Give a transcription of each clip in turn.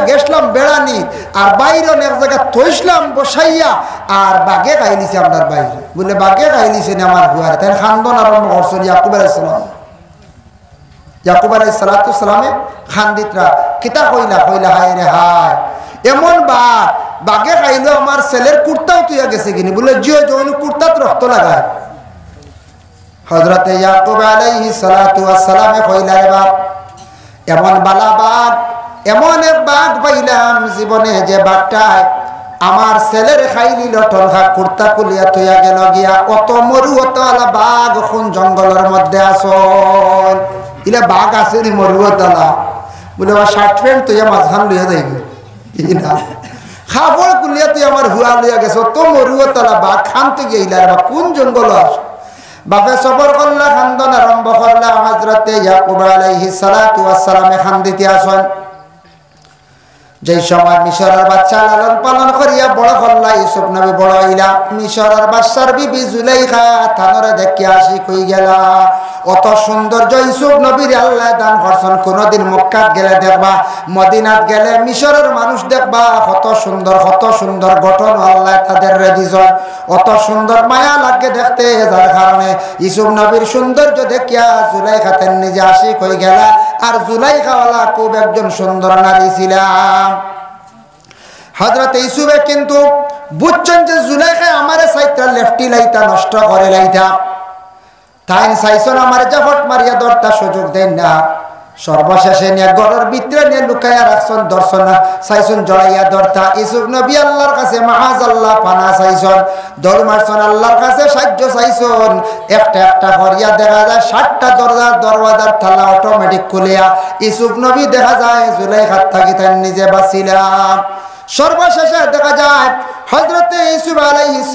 গেছলাম বেড়ানি আর বাইরে এক জায়গা থইসলাম বসাইয়া আর বাঘে খাইলিছে আপনার বাইরে বলে বাঘে খাইলিছে না আমার হুয়ারে তাই খান্দন আরম্ভ করছেন ইয়াকুব আলাইহিস সালাম। ইয়াকুব আলাইহিস সালামে খান্দিতরা কিতা কইলা হায় রে হায় এমন বাঘে খাইলো আমার ছেলের কুর্তাও তুইয়া গেছে কিনি বলে জিও যখন কুর্তাত রক্ত লাগায়। হযরতে ইয়াকুব আলাইহিস সালামে কইলা রে বাপ এমন বালা বাঘ এমন এক বাঘ পাইলাম জীবনে যে বাঘটায় আমার ছেলের খাইলি লটল খা কুর্তা কুলিয়া তুইয়া গেল গিয়া অত মরু অতলা বাঘ কোন জঙ্গলের মধ্যে আসন ইলা বাঘ আছে নি মরু অতলা বলে আমার শার্ট প্যান্ট তুইয়া মাঝখান লইয়া যাইবি না খাবড় কুলিয়া তুই আমার হুয়া লইয়া গেছ তো মরু অতলা বাঘ খানতে গিয়েইলা রে কোন জঙ্গল আস বাপে সবর করলা খান্দন আরম্ভ করলা। হযরতে ইয়াকুব আলাইহিস সালামে খান্দিতে আসন যে সময় মিশরের বাচ্চা লালন পালন করিয়া বড় করলা ইউসুফ নবী বড় হইলা মিশরের বাদশার বিবি জুলাইখা থানরে দেখিয়া আসি কই গেলা অত সৌন্দর্য ইউসুফ নবীর আল্লাহ দান করছেন কোনদিন মক্কাত গেলে দেখবা মদিনাত গেলে মিশরের মানুষ দেখবা কত সুন্দর গঠন আল্লাহ তাদের রেডিজন অত সুন্দর মায়া লাগে দেখতে যার কারণে ইউসুফ নবীর সৌন্দর্য দেখিয়া জুলাইখা তেন নিজে আসি কই গেলা আর জুলাইখাওয়ালা খুব একজন সুন্দর নারী ছিলাম। হযরত ইউসুফে কিন্তু বুঝছেন যে জুলাইখা আমারে সাইতা লেফটি লাইতা নষ্ট করে লাইতা তাই চাইছন আমার জাফট মারিয়া ধরতা সুযোগ দেন না সর্বশেষে নিয়ে ঘরের ভিতরে নিয়ে লুকাইয়া রাখছেন দর্শন চাইছন জড়াইয়া ধরতা ইউসুফ নবী আল্লাহর কাছে মাআযাল্লাহ পানা চাইছন দৌড় মারছন আল্লাহর কাছে সাহায্য চাইছন একটা করিয়া দেখা যায় 60টা দরওয়াজার তালা অটোমেটিক খুলিয়া ইউসুফ নবী দেখা যায় জুলাইখার থাকি তাই নিজে বাঁচিলাম। সর্বশেষে দেখা যায় হযরতে ইউসুফ আলাইহিস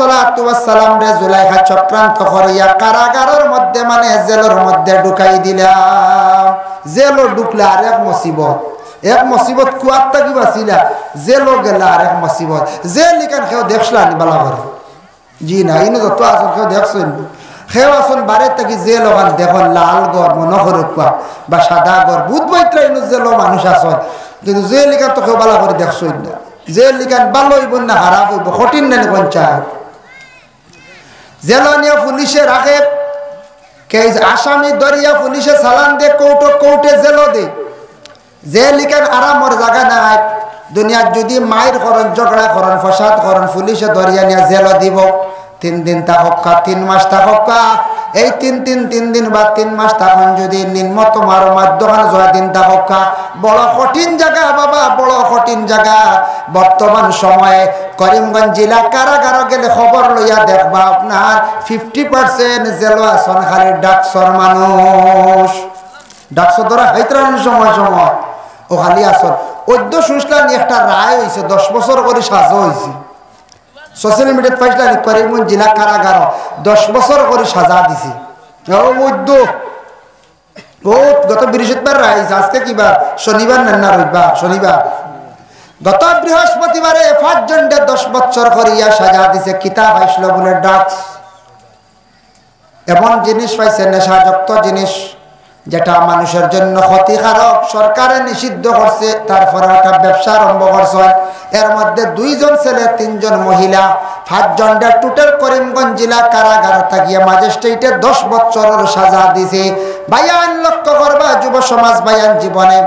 সালাম রে জুলাইখা চক্রান্ত করিয়া কারাগারের মধ্যে মানে জেলের মধ্যে ঢুকাই দিলাম। জেলও ঢুকলে আরেক মুসিবত কুয়াত্তা কি বাঁচিলা জেলও গেলা আরেক মুসিবত জেল ইকান কেউ দেখলা নি বালা করে জি না ইনো যত আসন কেউ দেখছেন কেউ আসন বারে থাকি জেল ওখান দেখো লাল গড় মনোহর বা সাদা গড় বুধ বৈত্রা ইনো জেলও মানুষ আসন কিন্তু জেল ইকান তো কেউ বালা করে দেখছেন না জেল লিখান ভালো হইব না খারাপ হইব কঠিন না পঞ্চায়েত জেল নিয়ে পুলিশে রাখে কে আসামি দরিয়া পুলিশে চালান দে কৌটে জেল দে জেল লিখান আরামর জায়গা নাই দুনিয়ার যদি মায়ের করন ঝগড়া করন ফসাদ করন পুলিশে দরিয়া নিয়ে জেল দিব 3 দিন তা হক্কা 3 মাস তা হক্কা এই 3 দিন বা 3 মাস তখন যদি নিম্ন তোমার মাধ্যমে 6 দিন তা হক্কা বড় কঠিন জায়গা বাবা বড় কঠিন জায়গা। বর্তমান সময়ে করিমগঞ্জ জেলা কারাগার গেলে খবর লইয়া দেখবা আপনার 50% জেল আসন খালি ডাকসর মানুষ ডাকসর ধরা হাইত্রানোর সময় ও খালি আসন অদ্য শুনলাম একটা রায় হয়েছে 10 বছর করে সাজা হয়েছে সোশ্যাল মিডিয়াত পাইছিলাম করিমগঞ্জ জেলা কারাগার 10 বছর করে সাজা দিছে গত বৃহস্পতিবার রায় আজকে কিবার শনিবার না রবিবার শনিবার গত বৃহস্পতিবারে 5 জনকে 10 বছর করিয়া সাজা দিছে কিতাব আইসল বলে ড্রাগস এমন জিনিস পাইছে নেশাযুক্ত জিনিস যেটা মানুষের জন্য ক্ষতিকারক সরকারে নিষিদ্ধ করছে তারপরে একটা ব্যবসা আরম্ভ করছে এর মধ্যে 2 জন ছেলে 3 জন মহিলা 5 জনকে টোটাল করিমগঞ্জ জেলা কারাগার থাকিয়া ম্যাজিস্ট্রেটে 10 বছরের সাজা দিছে। বায়ান লক্ষ্য করবা যুব সমাজ বায়ান জীবনে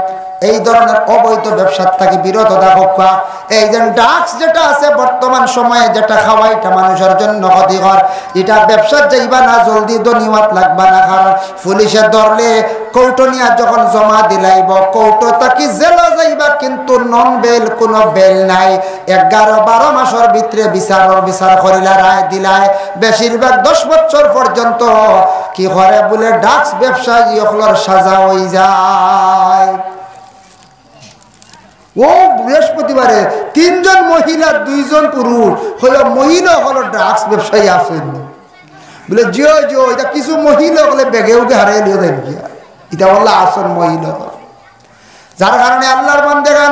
এই ধরনের অবৈধ ব্যবসার থেকে বিরত থাকা এই যে ড্রাগস যেটা আছে বর্তমান সময়ে যেটা খাওয়াইটা মানুষের জন্য ক্ষতিকর এটা ব্যবসার যাইবা না জলদি ধন্যবাদ লাগবা না কারণ পুলিশে ধরলে কৌটো নিয়া যখন জমা দিলাইব কৌটো তাকি জেলা যাইবা কিন্তু নন বেল কোনো বেল নাই 11-12 মাসের ভিতরে বিচার করিলা রায় দিলাই বেশিরভাগ 10 বছর পর্যন্ত কি করে বলে ড্রাগস ব্যবসায়ী ইহলর সাজা হয়ে যায়। ও বৃহস্পতিবারে 3 জন মহিলা 2 জন পুরুষ হলো মহিলা হলো ড্রাগস ব্যবসায়ী আছেন বলে জিও এটা কিছু মহিলা হলে বেগে উঠে হারিয়ে নিয়ে দেন কি এটা বললো আসন মহিলা যার কারণে আল্লাহর বান্দাগান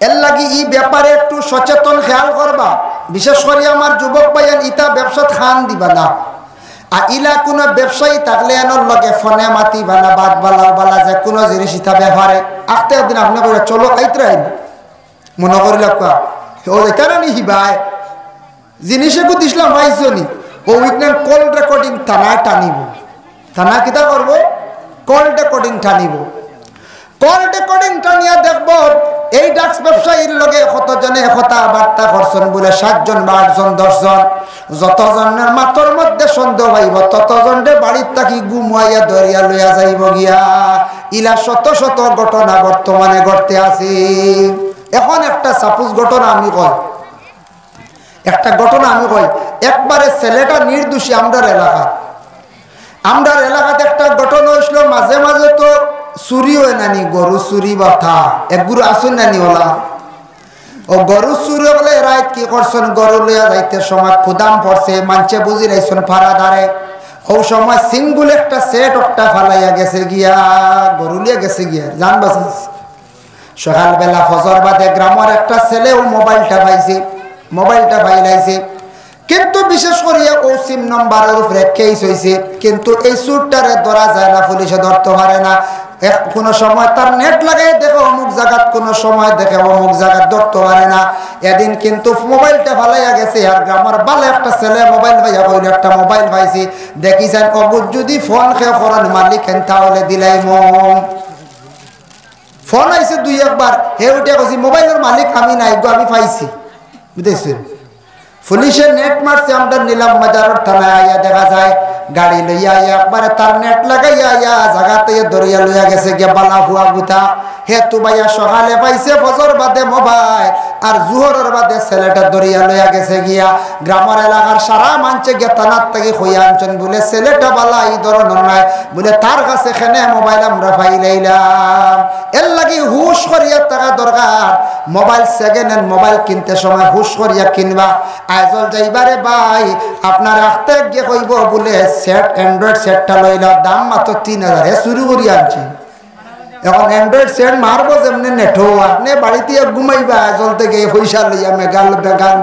এর লাগি এই ব্যাপারে একটু সচেতন খেয়াল করবা বিশেষ করে আমার যুবক ভাইয়ান ইটা ব্যবসা খান দিবা না আর ইলা কোনো ব্যবসায়ী থাকলে এনর লগে ফোনে মাতি বানা বাদ বালা যে কোনো জিনিস ইতা ব্যাপারে আখতে দিন আপনার চলো আইতরাই মনে করিল ও এখানে নি হিবায় জিনিসে কু দিছিলাম পাইছো নি ও উইকনেন কল রেকর্ডিং থানায় টানিব থানা কিতা করবো কল রেকর্ডিং টানিব কল রেকর্ডিং টানিয়া দেখবো এই ড্রাগস ব্যবসায়ীর লগে কতজনে কথাবার্তা করছেন বলে 7 জন বা 8 জন 10 জন যতজনের মাথার মধ্যে সন্দেহ হইব ততজনের বাড়ির থাকি গুমাইয়া ধরিয়া লইয়া যাইব গিয়া ইলা শত শত ঘটনা বর্তমানে ঘটতে আছে এখন একটা সাপোজ ঘটনা আমি কই একবারে ছেলেটা নির্দোষী আমরার এলাকাতে একটা ঘটনা হইছিল মাঝে মাঝে তো চুরি হয় নানি গরু চুরি বাথা একগুরু আসুন নানি ওলা ও গরু চুরি হলে রাত কি করছেন গরু লইয়া যাইতে সময় খুদাম পড়ছে মানছে বুঝি রাইছেন ফাড়া ধারে ও সময় সিঙ্গুল একটা সেট একটা ফালাইয়া গেছে গিয়া গরু লিয়া গেছে গিয়া জান বাসিস সকালবেলা ফজর বাদে গ্রামের একটা ছেলে ও মোবাইলটা পাইলাইছে কিন্তু বিশেষ করিয়া ও সিম নম্বরের উপরে কেস হয়েছে কিন্তু এই চুরটারে ধরা যায় না পুলিশে ধরতে পারে না কোনো সময় তার নেট লাগাই দেখে অমুক জায়গাত কোনো সময় দেখে অমুক জায়গাত ধরতে পারে না এদিন কিন্তু মোবাইলটা ফালাইয়া গেছে আর গ্রামের ভালো একটা ছেলে মোবাইল ভাইয়া বইল একটা মোবাইল পাইছি দেখিছেন অবুজ যদি ফোন খেয়ে করেন মালিক হেন তাহলে দিলাই ফোন আইছে 2 একবার হে উঠে গেছি মোবাইলের মালিক আমি নাই গো আমি পাইছি বুঝেছেন পুলিশে নেট মারছে আমরা নিলাম বাজার থানায় আইয়া দেখা যায় গাড়ি লইয়া একবারে তার নেট লাগাইয়া জায়গাতে ধরিয়া লইয়া গেছে গিয়া বালা হুয়া গুতা হেতু ভাইয়া সকালে পাইছে ফজর বাদে মোবাইল আর জোহরের বাদে ছেলেটা ধরিয়া লইয়া গেছে গিয়া গ্রামের এলাকার সারা মানছে গিয়া থানার থেকে হইয়া আনছেন বলে ছেলেটা বালা এই ধরনের নাই বলে তার কাছে খেনে মোবাইল আমরা পাইলাম এর লাগি হুশ করিয়া টাকা দরকার মোবাইল সেকেন্ড হ্যান্ড মোবাইল কিনতে সময় হুশ করিয়া কিনবা আইজল যাইবারে ভাই আপনার আখতে গিয়ে কইব বলে সেট অ্যান্ড্রয়েড সেটটা লইলা দাম মাত্র 3000 হে শুরু করিয়া আনছি এখন অ্যান্ড্রয়েড সেট মারবো যেমনি নেঠো আপনি বাড়িতে ঘুমাইবা আইজল থেকে পয়সা লইয়া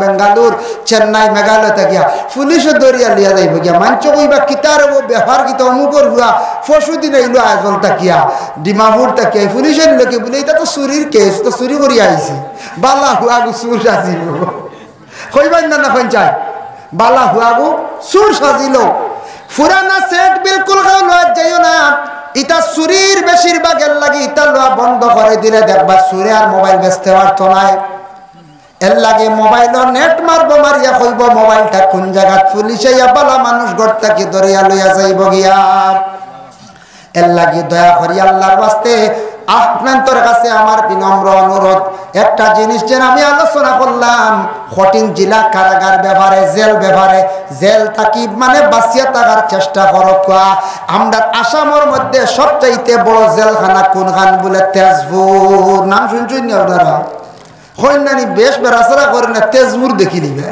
বেঙ্গালুর চেন্নাই মেঘালয় থেকে পুলিশে দরিয়া লিয়া যাইব গিয়া মাঞ্চ কইবা কিতার ব্যবহার কিতা অমুকর হুয়া পরশু দিন আইলো আইজল তাকিয়া ডিমাপুর তাকিয়া পুলিশের লোকে বলে এটা তো চুরির কেস তো চুরি করিয়া আইছি বালা হুয়া চুর আসিল কইবেন না পঞ্চায়েত বালা হুয়াগু সুর সাজিল ফুরানা সেট বিলকুল লওয়া যাইও না ইটা চুরির বেশিরভাগের লাগি ইটা লওয়া বন্ধ করে দিলে দেখবা চুরে আর মোবাইল বেচতে পারতো নাই এর লাগে মোবাইলের নেট মারবো মারিয়া কইব মোবাইলটা কোন জায়গা পুলিশে বালা মানুষ ঘর থেকে ধরিয়া লইয়া যাইব গিয়া এর লাগে দয়া করি আল্লাহর ওয়াস্তে আপনার কাছে আমার বিনম্র অনুরোধ একটা জিনিস যেন আমি আলোচনা করলাম কঠিন জেলা কারাগার ব্যাপারে জেল থাকি মানে বাঁচিয়া থাকার চেষ্টা করো আমরা আসামের মধ্যে সবচাইতে বড় জেলখানা কোনখান বলে তেজপুর নাম শুনছেন না আপনারা হইনানি বেশ বেড়াচড়া করে না তেজপুর দেখি নিবে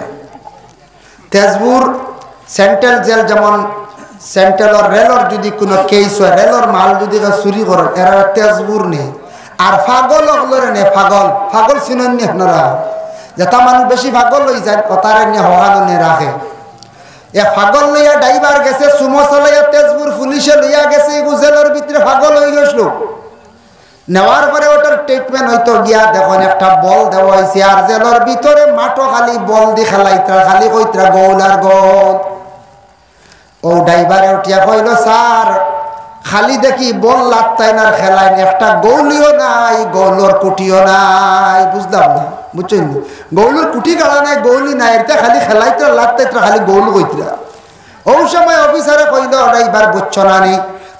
তেজপুর সেন্ট্রাল জেল যেমন সেন্ট্রাল রেলর যদি কোনো কেস হয় রেলর মাল যদি চুরি করেন এরা তেজপুর নেই আর পাগল হলরে নে পাগল চিনেন নি আপনারা যেটা মানুষ বেশি পাগল হয়ে যায় কথারে নিয়ে হহানো নিয়ে রাখে এ পাগল লইয়া ড্রাইভার গেছে সুমো চালাইয়া তেজপুর পুলিশে লইয়া গেছে জেলের ভিতরে পাগল হয়ে গেছিল নেওয়ার পরে ওটার ট্রিটমেন্ট হইতো গিয়া দেখুন একটা বল দেওয়া হয়েছে আর জেলের ভিতরে মাঠো খালি বল দি খেলাইত্রা খালি কইত্রা গোল আর গোল ও ড্রাইভারে উঠিয়া কইল স্যার খালি দেখি বল লাগতাই না খেলায় একটা গৌলিও নাই গৌলর কুটিও নাই বুঝলাম না বুঝছেন গৌলর কুটি গাড়া নাই গৌলি নাই এটা খালি খেলাইতে লাগতাই খালি গৌল কইতরা ও সময় অফিসারে কইল ড্রাইভার বুঝছ না নি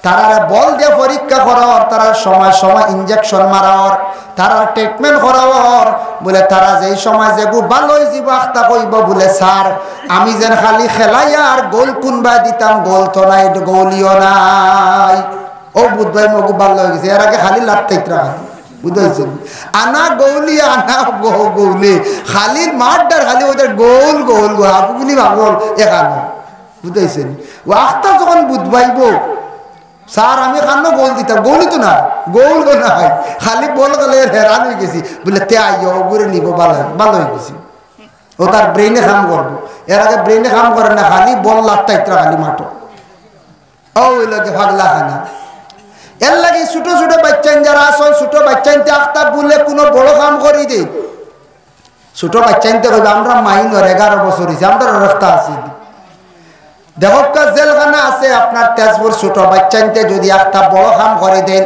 তারা বল দিয়ে পরীক্ষা করার তারা সময় ইনজেকশন মারার তারা ট্রিটমেন্ট করার বলে তারা যেই সময় যেগু ভালোই জীব আখতা কইব বলে স্যার আমি যেন খালি খেলাইয়া আর গোল কোনবা দিতাম গোল তো নাই গৌলিও নাই ও বুধবাই মগু ভালো হয়ে গেছে এর আগে খালি লাগতেইত্রা বুঝেছেন আনা গৌলি আনা গৌলি খালি মাঠটার খালি ওদের গোল গোল হাবুগুলি ভাগল এখানে বুঝেছেন ও আখতা যখন বুধবাইব স্যার আমি খানো গোল দিতাম গোলই তো না গোল তো না হয় খালি বল গেলে হেরান হয়ে গেছি বলে তে আইও ঘুরে নিব ভালো হয়ে গেছি ও তার ব্রেনে কাম করবো এর আগে ব্রেনে কাম করে না খালি বল লাগতা ইত্রা খালি মাঠো ও ওই লাগে ফাগলা খানা এর লাগে ছোট ছোট বাচ্চান যারা আসল ছোট বাচ্চানতে আখতা বলে কোনো বড় কাম করি দে ছোট বাচ্চা নিতে কইবে আমরা মাইনর 11 বছর হয়েছে আমরা রাস্তা আছি দেখো জেলখানা আছে আপনার তেজপুর ছোট বাচ্চা নিতে যদি একটা বড় কাম করে দেন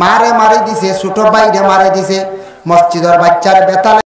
মারে দিছে ছোট বাইরে মারে দিছে মসজিদের বাচ্চার বেতালে